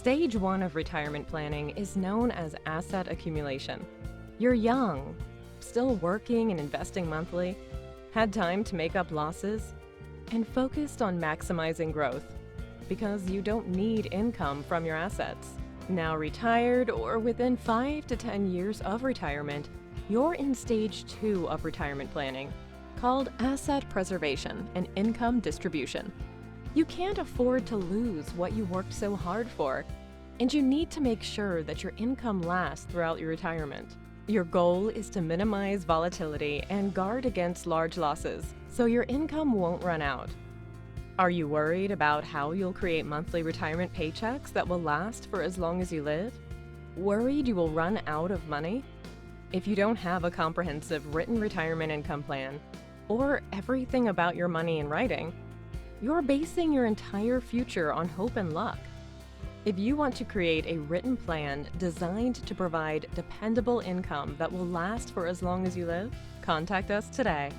Stage one of retirement planning is known as asset accumulation. You're young, still working and investing monthly, had time to make up losses, and focused on maximizing growth because you don't need income from your assets. Now retired or within 5 to 10 years of retirement, you're in stage 2 of retirement planning, called asset preservation and income distribution. You can't afford to lose what you worked so hard for, and you need to make sure that your income lasts throughout your retirement. Your goal is to minimize volatility and guard against large losses, so your income won't run out. Are you worried about how you'll create monthly retirement paychecks that will last for as long as you live? Worried you will run out of money? If you don't have a comprehensive written retirement income plan, or everything about your money in writing, you're basing your entire future on hope and luck. If you want to create a written plan designed to provide dependable income that will last for as long as you live, contact us today.